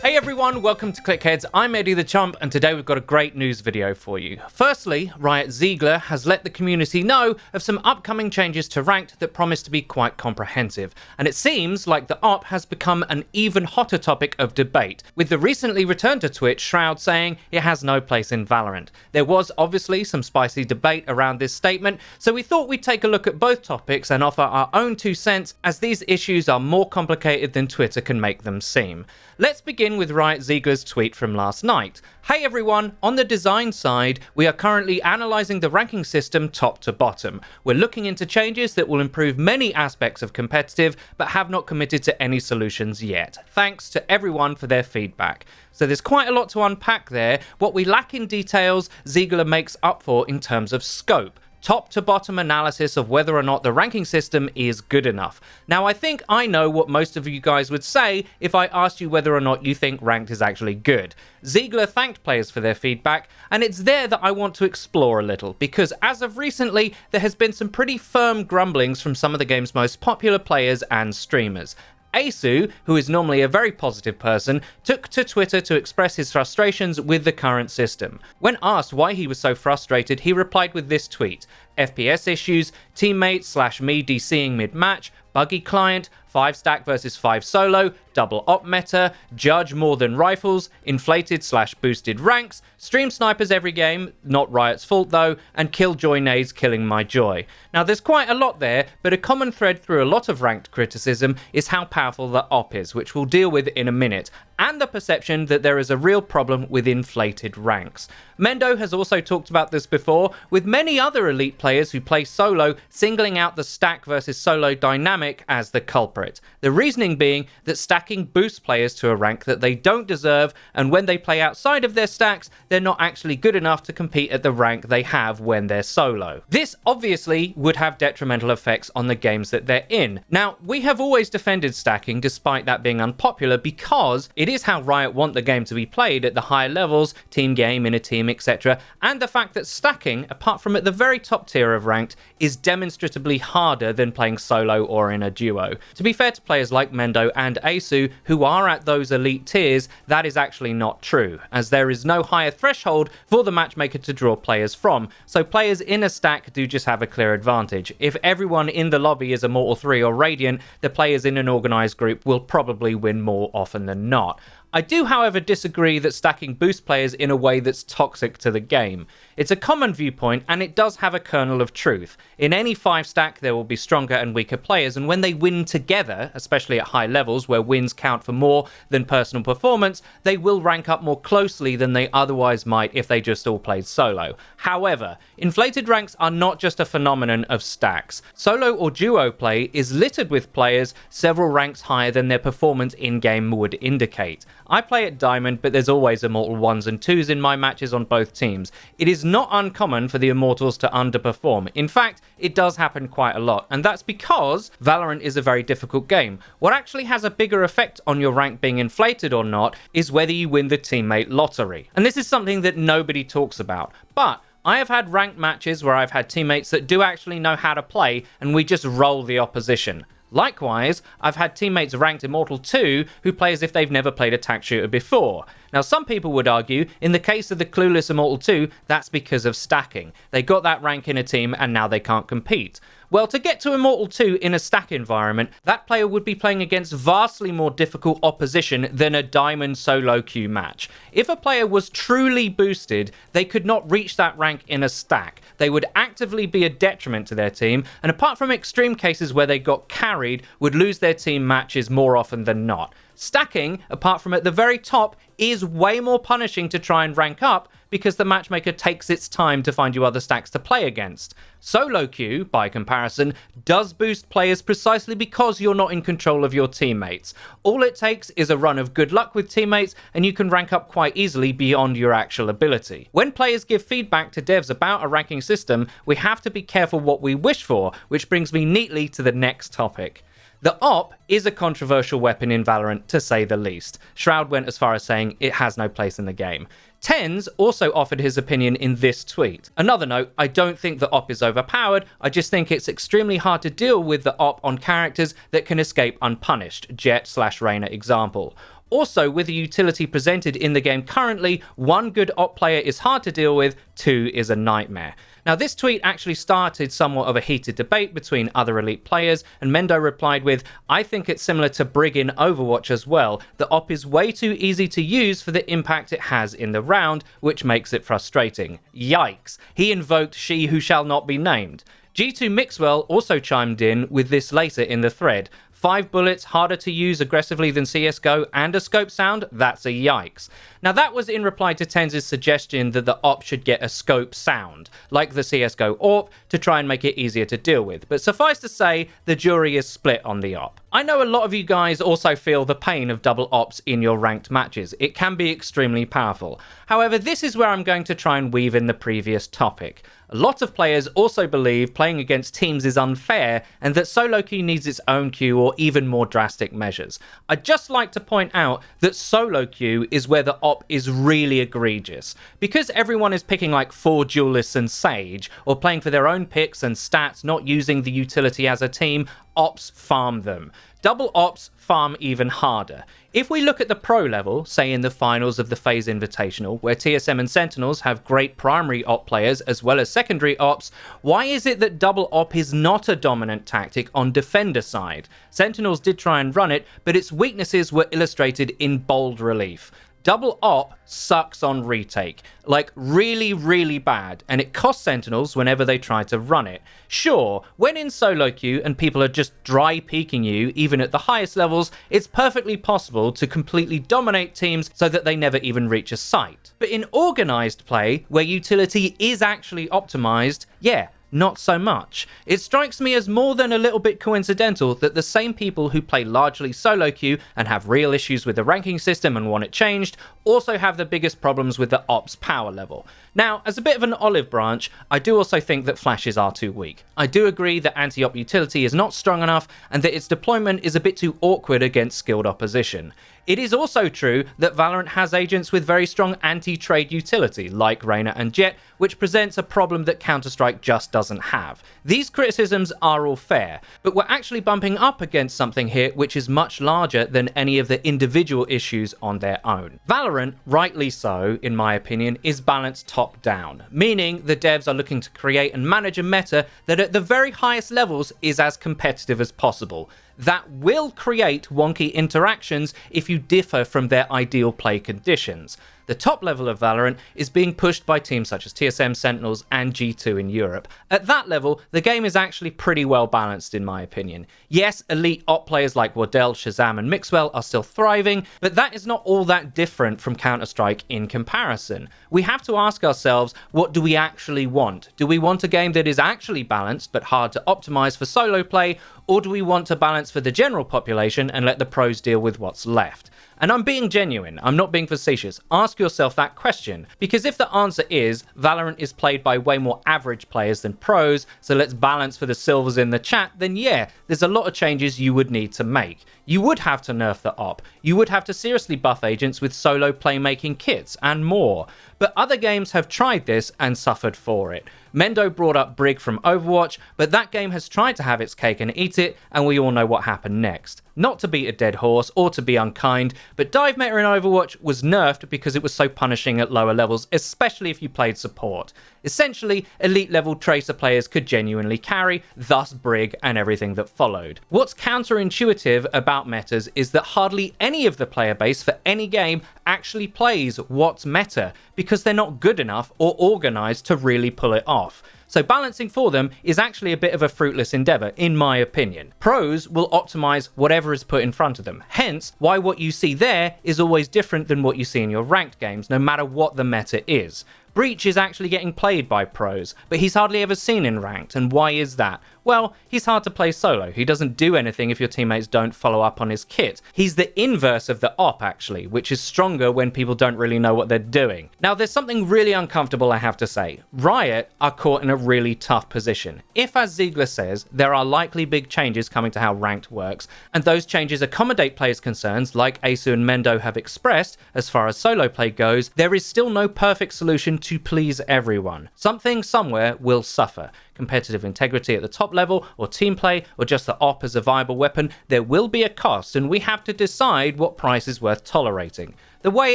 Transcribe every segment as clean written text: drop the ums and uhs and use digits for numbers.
Hey everyone, welcome to Clickheads. I'm Eddie the Chump, and today we've got a great news video for you. Firstly, Riot Zeigler has let the community know of some upcoming changes to Ranked that promise to be quite comprehensive, and it seems like the op has become an even hotter topic of debate, with the recently returned to Twitch Shroud saying it has no place in Valorant. There was obviously some spicy debate around this statement, so we thought we'd take a look at both topics and offer our own 2 cents, as these issues are more complicated than Twitter can make them seem. Let's begin with Riot Zeigler's tweet from last night. Hey everyone, on the design side, we are currently analysing the ranking system top to bottom. We're looking into changes that will improve many aspects of competitive, but have not committed to any solutions yet. Thanks to everyone for their feedback. So there's quite a lot to unpack there. What we lack in details, Zeigler makes up for in terms of scope. Top to bottom analysis of whether or not the ranking system is good enough. Now, I think I know what most of you guys would say if I asked you whether or not you think Ranked is actually good. Zeigler thanked players for their feedback, and it's there that I want to explore a little, because as of recently, there has been some pretty firm grumblings from some of the game's most popular players and streamers. Aceu, who is normally a very positive person, took to Twitter to express his frustrations with the current system. When asked why he was so frustrated, he replied with this tweet: FPS issues, teammates/me DCing mid-match, buggy client, 5 stack versus 5 solo, double op meta, judge more than rifles, inflated/boosted ranks, stream snipers every game, not Riot's fault though, and killjoy nades killing my joy. Now there's quite a lot there, but a common thread through a lot of Ranked criticism is how powerful the op is, which we'll deal with in a minute, and the perception that there is a real problem with inflated ranks. Mendo has also talked about this before, with many other elite players who play solo singling out the stack versus solo dynamic as the culprit. The reasoning being that stacking boosts players to a rank that they don't deserve, and when they play outside of their stacks, they're not actually good enough to compete at the rank they have when they're solo. This obviously would have detrimental effects on the games that they're in. Now, we have always defended stacking despite that being unpopular, because it is how Riot want the game to be played at the higher levels, team game, in a team, etc., and the fact that stacking, apart from at the very top tier of Ranked, is demonstrably harder than playing solo or in a duo. To be fair to players like Mendo and Aceu, who are at those elite tiers, that is actually not true, as there is no higher threshold for the matchmaker to draw players from, so players in a stack do just have a clear advantage. If everyone in the lobby is Immortal 3 or Radiant, the players in an organised group will probably win more often than not. I do, however, disagree that stacking boosts players in a way that's toxic to the game. It's a common viewpoint, and it does have a kernel of truth. In any 5 stack, there will be stronger and weaker players, and when they win together, especially at high levels where wins count for more than personal performance, they will rank up more closely than they otherwise might if they just all played solo. However, inflated ranks are not just a phenomenon of stacks. Solo or duo play is littered with players several ranks higher than their performance in-game would indicate. I play at Diamond, but there's always Immortal 1s and 2s in my matches on both teams. It is not uncommon for the Immortals to underperform. In fact, it does happen quite a lot, and that's because Valorant is a very difficult game. What actually has a bigger effect on your rank being inflated or not is whether you win the teammate lottery. And this is something that nobody talks about. But I have had ranked matches where I've had teammates that do actually know how to play, and we just roll the opposition. Likewise, I've had teammates ranked Immortal 2 who play as if they've never played a tac shooter before. Now, some people would argue, in the case of the clueless Immortal 2, that's because of stacking. They got that rank in a team and now they can't compete. Well, to get to Immortal 2 in a stack environment, that player would be playing against vastly more difficult opposition than a Diamond solo queue match. If a player was truly boosted, they could not reach that rank in a stack. They would actively be a detriment to their team, and apart from extreme cases where they got carried, would lose their team matches more often than not. Stacking, apart from at the very top, is way more punishing to try and rank up because the matchmaker takes its time to find you other stacks to play against. Solo queue, by comparison, does boost players precisely because you're not in control of your teammates. All it takes is a run of good luck with teammates and you can rank up quite easily beyond your actual ability. When players give feedback to devs about a ranking system, we have to be careful what we wish for, which brings me neatly to the next topic. The op is a controversial weapon in Valorant, to say the least. Shroud went as far as saying it has no place in the game. Tens also offered his opinion in this tweet. Another note, I don't think the op is overpowered, I just think it's extremely hard to deal with the op on characters that can escape unpunished, Jet/Reyna example. Also, with the utility presented in the game currently, 1 good op player is hard to deal with, 2 is a nightmare. Now, this tweet actually started somewhat of a heated debate between other elite players, and Mendo replied with, I think it's similar to Brig in Overwatch as well. The op is way too easy to use for the impact it has in the round, which makes it frustrating. Yikes. He invoked She Who Shall Not Be Named. G2 Mixwell also chimed in with this later in the thread. 5 bullets, harder to use aggressively than CSGO, and a scope sound? That's a yikes. Now that was in reply to Tens' suggestion that the op should get a scope sound, like the CSGO AWP, to try and make it easier to deal with. But suffice to say, the jury is split on the op. I know a lot of you guys also feel the pain of double ops in your ranked matches. It can be extremely powerful. However, this is where I'm going to try and weave in the previous topic. A lot of players also believe playing against teams is unfair and that solo queue needs its own queue or even more drastic measures. I'd just like to point out that solo queue is where the op is really egregious. Because everyone is picking like 4 duelists and Sage, or playing for their own picks and stats, not using the utility as a team, ops farm them. Double ops farm even harder. If we look at the pro level, say in the finals of the FaZe Invitational, where TSM and Sentinels have great primary op players as well as secondary ops, why is it that double op is not a dominant tactic on defender side? Sentinels did try and run it, but its weaknesses were illustrated in bold relief. Double op sucks on retake, like really bad, and it costs Sentinels whenever they try to run it. Sure, when in solo queue and people are just dry peeking you, even at the highest levels, it's perfectly possible to completely dominate teams so that they never even reach a site. But in organized play, where utility is actually optimized, yeah, not so much. It strikes me as more than a little bit coincidental that the same people who play largely solo queue and have real issues with the ranking system and want it changed also have the biggest problems with the ops power level. Now, as a bit of an olive branch, I do also think that flashes are too weak. I do agree that anti-op utility is not strong enough and that its deployment is a bit too awkward against skilled opposition. It is also true that Valorant has agents with very strong anti-trade utility, like Reyna and Jet, which presents a problem that Counter-Strike just doesn't have. These criticisms are all fair, but we're actually bumping up against something here which is much larger than any of the individual issues on their own. Valorant, rightly so, in my opinion, is balanced top-down, meaning the devs are looking to create and manage a meta that at the very highest levels is as competitive as possible. That will create wonky interactions if you differ from their ideal play conditions. The top level of Valorant is being pushed by teams such as TSM, Sentinels, and G2 in Europe. At that level, the game is actually pretty well balanced in my opinion. Yes, elite op players like Wardell, Shazam, and Mixwell are still thriving, but that is not all that different from Counter-Strike in comparison. We have to ask ourselves, what do we actually want? Do we want a game that is actually balanced but hard to optimize for solo play, or do we want to balance for the general population and let the pros deal with what's left? And I'm being genuine, I'm not being facetious. Ask yourself that question, because if the answer is Valorant is played by way more average players than pros, so let's balance for the silvers in the chat, then yeah, there's a lot of changes you would need to make. You would have to nerf the op, you would have to seriously buff agents with solo playmaking kits, and more. But other games have tried this and suffered for it. Mendo brought up Brig from Overwatch, but that game has tried to have its cake and eat it, and we all know what happened next. Not to beat a dead horse or to be unkind, but dive meta in Overwatch was nerfed because it was so punishing at lower levels, especially if you played support. Essentially, elite level tracer players could genuinely carry, thus Brig and everything that followed. What's counterintuitive about metas is that hardly any of the player base for any game actually plays what's meta, because they're not good enough or organized to really pull it off. So balancing for them is actually a bit of a fruitless endeavor, in my opinion. Pros will optimize whatever is put in front of them, hence why what you see there is always different than what you see in your ranked games, no matter what the meta is. Breach is actually getting played by pros, but he's hardly ever seen in ranked, and why is that? Well, he's hard to play solo. He doesn't do anything if your teammates don't follow up on his kit. He's the inverse of the op, actually, which is stronger when people don't really know what they're doing. Now, there's something really uncomfortable I have to say. Riot are caught in a really tough position. If, as Zeigler says, there are likely big changes coming to how ranked works, and those changes accommodate players' concerns, like Aceu and Mendo have expressed, as far as solo play goes, there is still no perfect solution to please everyone. Something somewhere will suffer. Competitive integrity at the top level, or team play, or just the op as a viable weapon, there will be a cost, and we have to decide what price is worth tolerating. The way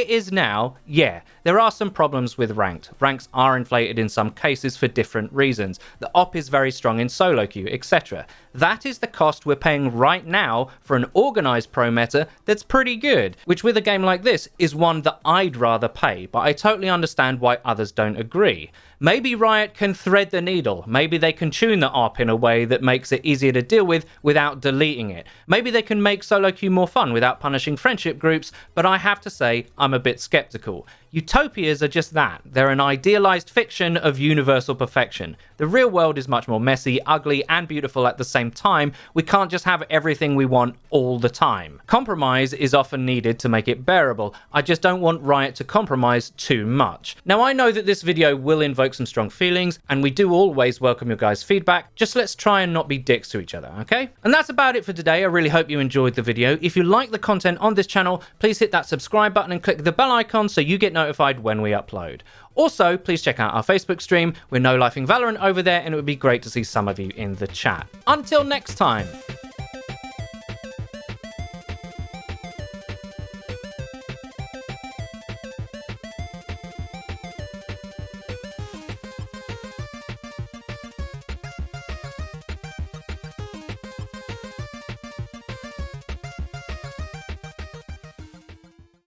it is now, yeah, there are some problems with ranked. Ranks are inflated in some cases for different reasons. The op is very strong in solo queue, etc. That is the cost we're paying right now for an organised pro meta that's pretty good, which with a game like this is one that I'd rather pay, but I totally understand why others don't agree. Maybe Riot can thread the needle. Maybe they can tune the op in a way that makes it easier to deal with without deleting it. Maybe they can make solo queue more fun without punishing friendship groups, but I have to say, I'm a bit skeptical. Utopias are just that. They're an idealized fiction of universal perfection. The real world is much more messy, ugly, and beautiful at the same time. We can't just have everything we want all the time. Compromise is often needed to make it bearable. I just don't want Riot to compromise too much. Now, I know that this video will invoke some strong feelings, and we do always welcome your guys' feedback. Just let's try and not be dicks to each other, okay? And that's about it for today. I really hope you enjoyed the video. If you like the content on this channel, please hit that subscribe button and click the bell icon so you get notified when we upload. Also, please check out our Facebook stream. We're no-lifing Valorant over there, and it would be great to see some of you in the chat. Until next time.